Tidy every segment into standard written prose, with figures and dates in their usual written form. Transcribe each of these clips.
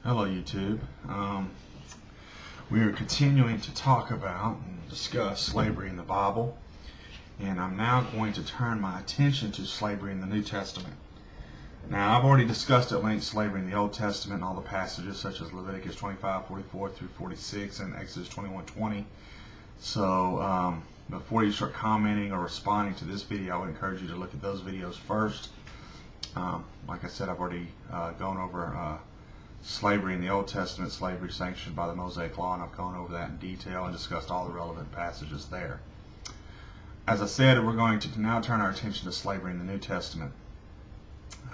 Hello YouTube. We are continuing to talk about and discuss slavery in the Bible, and I'm now going to turn my attention to slavery in the New Testament. Now, I've already discussed at length slavery in the Old Testament and all the passages such as Leviticus 25:44 through 46 and Exodus 21:20. So before you start commenting or responding to this video, I would encourage you to look at those videos first. Like I said, I've already gone over slavery in the Old Testament, slavery sanctioned by the Mosaic Law, and I've gone over that in detail and discussed all the relevant passages there. As I said, we're going to now turn our attention to slavery in the New Testament.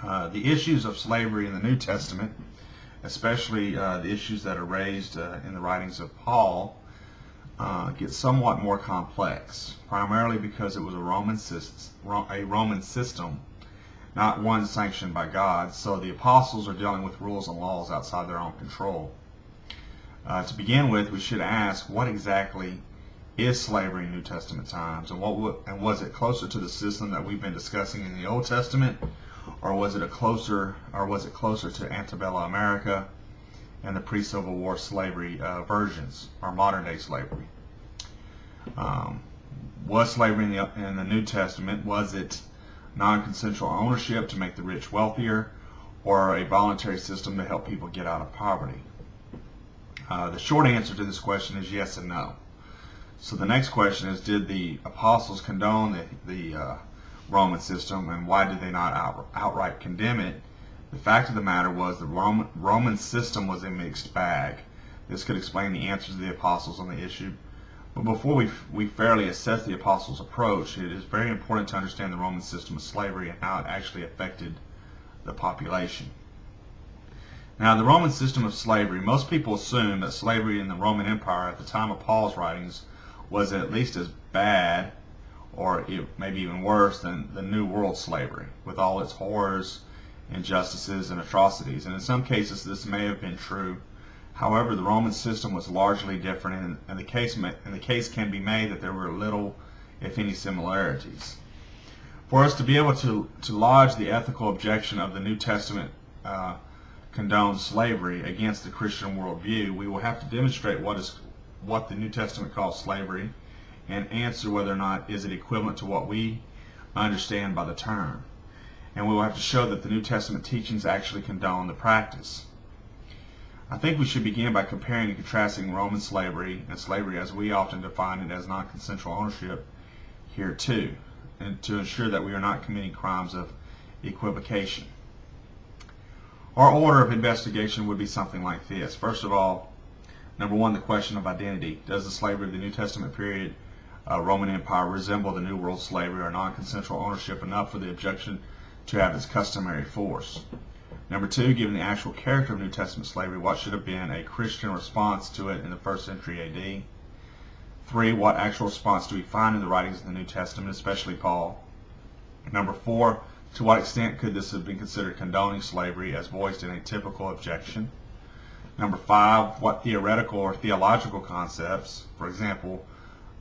The issues of slavery in the New Testament, especially the issues that are raised in the writings of Paul, get somewhat more complex, primarily because it was a Roman system, not one sanctioned by God, so the apostles are dealing with rules and laws outside their own control. To begin with, we should ask, what exactly is slavery in New Testament times, and was it closer to the system that we've been discussing in the Old Testament, or was it closer to antebellum America and the pre-Civil War slavery versions, or modern day slavery? Was slavery in the New Testament, was it non-consensual ownership to make the rich wealthier, or a voluntary system to help people get out of poverty? The short answer to this question is yes and no. So the next question is, did the apostles condone the Roman system, and why did they not outright condemn it? The fact of the matter was the Roman system was a mixed bag. This could explain the answers of the apostles on the issue. But before we fairly assess the apostles' approach, it is very important to understand the Roman system of slavery and how it actually affected the population. Now, the Roman system of slavery, most people assume that slavery in the Roman Empire at the time of Paul's writings was at least as bad, or maybe even worse, than the New World slavery, with all its horrors, injustices, and atrocities. And in some cases, this may have been true. However, the Roman system was largely different, and the case can be made that there were little, if any, similarities. For us to be able to lodge the ethical objection of the New Testament condoned slavery against the Christian worldview, we will have to demonstrate what the New Testament calls slavery, and answer whether or not is it equivalent to what we understand by the term. And we will have to show that the New Testament teachings actually condone the practice. I think we should begin by comparing and contrasting Roman slavery and slavery as we often define it as non-consensual ownership here too, and to ensure that we are not committing crimes of equivocation. Our order of investigation would be something like this. First of all, number one, the question of identity. Does the slavery of the New Testament period Roman Empire resemble the New World slavery, or non-consensual ownership enough for the objection to have its customary force? Number two, given the actual character of New Testament slavery, what should have been a Christian response to it in the 1st century AD? Three, what actual response do we find in the writings of the New Testament, especially Paul? Number four, to what extent could this have been considered condoning slavery as voiced in a typical objection? Number five, what theoretical or theological concepts, for example,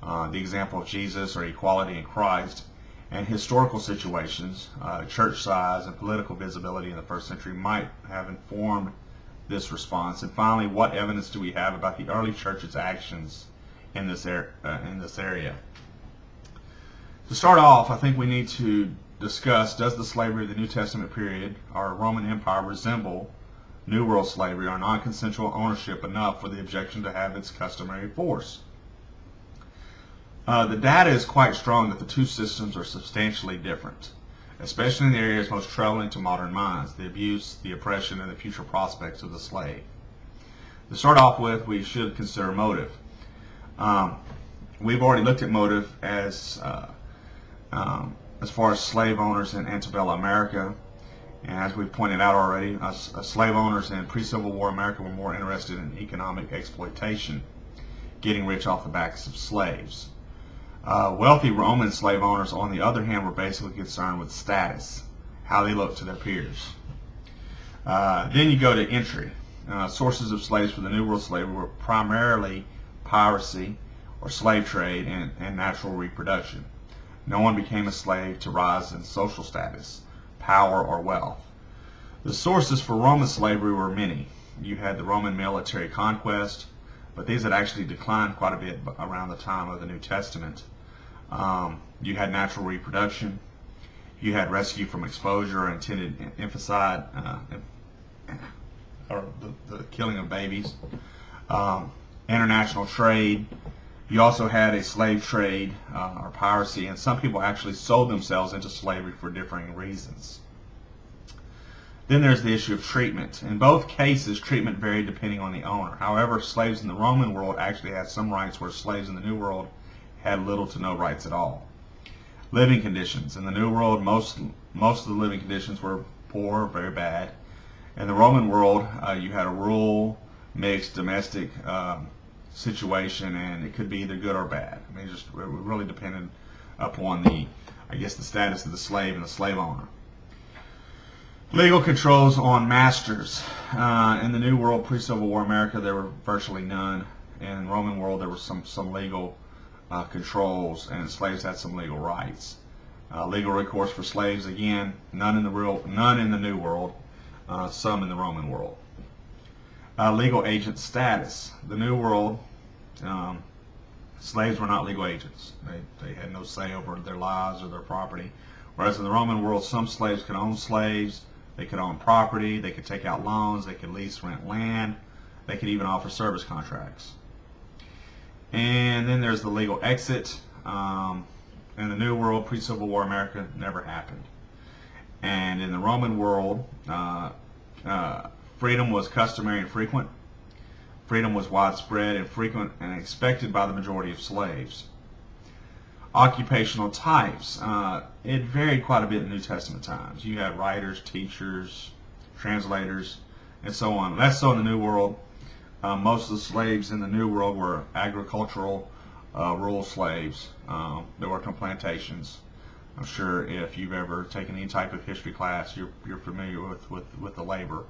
the example of Jesus or equality in Christ, and historical situations, church size, and political visibility in the 1st century might have informed this response? And finally, what evidence do we have about the early church's actions in this area? To start off, I think we need to discuss, does the slavery of the New Testament period, or Roman Empire, resemble New World slavery, or non-consensual ownership enough for the objection to have its customary force? The data is quite strong that the two systems are substantially different, especially in the areas most troubling to modern minds: the abuse, the oppression, and the future prospects of the slave. To start off with, we should consider motive. We've already looked at motive as far as slave owners in antebellum America, and as we've pointed out already, slave owners in pre-Civil War America were more interested in economic exploitation, getting rich off the backs of slaves. Wealthy Roman slave owners, on the other hand, were basically concerned with status, how they looked to their peers. Then you go to entry. Sources of slaves for the New World slavery were primarily piracy, or slave trade, and natural reproduction. No one became a slave to rise in social status, power, or wealth. The sources for Roman slavery were many. you had the Roman military conquest, but these had actually declined quite a bit around the time of the New Testament. You had natural reproduction. You had rescue from exposure or intended infanticide, or the killing of babies. International trade. You also had a slave trade or piracy, and some people actually sold themselves into slavery for differing reasons. Then there's the issue of treatment. In both cases, treatment varied depending on the owner. However, slaves in the Roman world actually had some rights, where slaves in the New World had little to no rights at all. Living conditions. In the New World, most of the living conditions were poor, very bad. In the Roman world, you had a rural, mixed, domestic situation, and it could be either good or bad. I mean, it really depended upon the status of the slave and the slave owner. Legal controls on masters. In the New World, pre-Civil War America, there were virtually none. In the Roman world, there were some legal controls, and slaves had some legal rights. Legal recourse for slaves, again, none in the New World, some in the Roman world. Legal agent status. The New World, slaves were not legal agents. They had no say over their lives or their property. Whereas in the Roman world, some slaves could own slaves, they could own property, they could take out loans, they could lease, rent land, they could even offer service contracts. And then there's the legal exit. In the New World, pre-Civil War America, never happened. And in the Roman world, freedom was customary and frequent. Freedom was widespread and frequent and expected by the majority of slaves. Occupational types. It varied quite a bit in New Testament times. You had writers, teachers, translators, and so on. Less so in the New World. Most of the slaves in the New World were agricultural, rural slaves that worked on plantations. I'm sure if you've ever taken any type of history class, you're familiar with the labor.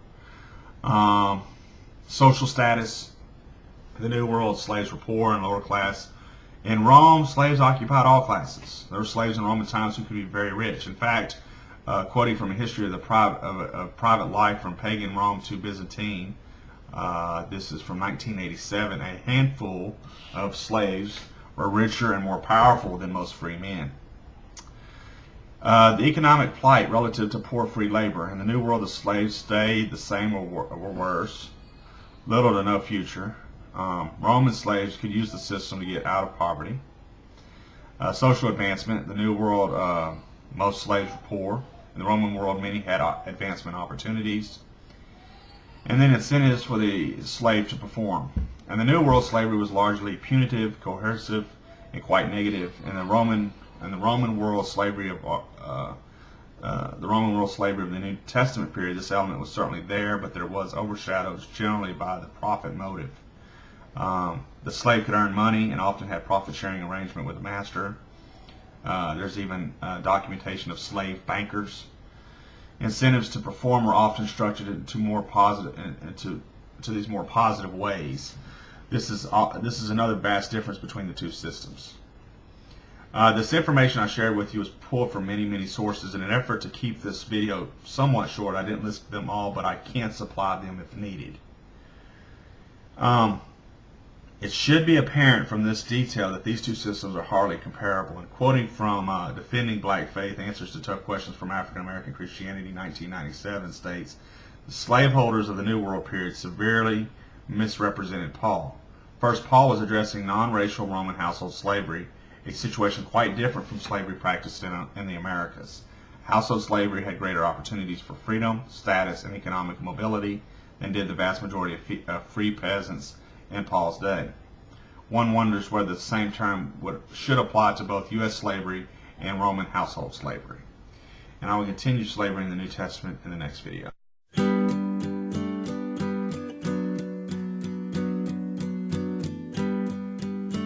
Social status. In the New World, slaves were poor and lower class. In Rome, slaves occupied all classes. There were slaves in Roman times who could be very rich. In fact, quoting from a history of private life from pagan Rome to Byzantine, this is from 1987, a handful of slaves were richer and more powerful than most free men. The economic plight relative to poor free labor. In the New World, the slaves stayed the same or worse. Little to no future. Roman slaves could use the system to get out of poverty. Social advancement. In the New World, most slaves were poor. In the Roman world, many had advancement opportunities. And then incentives for the slave to perform. In the New World, slavery was largely punitive, coercive, and quite negative. In the Roman world slavery of the New Testament period, this element was certainly there, but there was overshadowed generally by the profit motive. The slave could earn money and often had profit-sharing arrangement with the master. There's even documentation of slave bankers. Incentives to perform were often structured into more positive, into these more positive ways. This is another vast difference between the two systems. This information I shared with you is pulled from many sources. In an effort to keep this video somewhat short, I didn't list them all, but I can supply them if needed. It should be apparent from this detail that these two systems are hardly comparable. And quoting from Defending Black Faith, Answers to Tough Questions from African American Christianity, 1997, states, the slaveholders of the New World period severely misrepresented Paul. First, Paul was addressing non-racial Roman household slavery, a situation quite different from slavery practiced in the Americas. Household slavery had greater opportunities for freedom, status, and economic mobility than did the vast majority of free peasants in Paul's day. One wonders whether the same term should apply to both U.S. slavery and Roman household slavery. And I will continue slavery in the New Testament in the next video.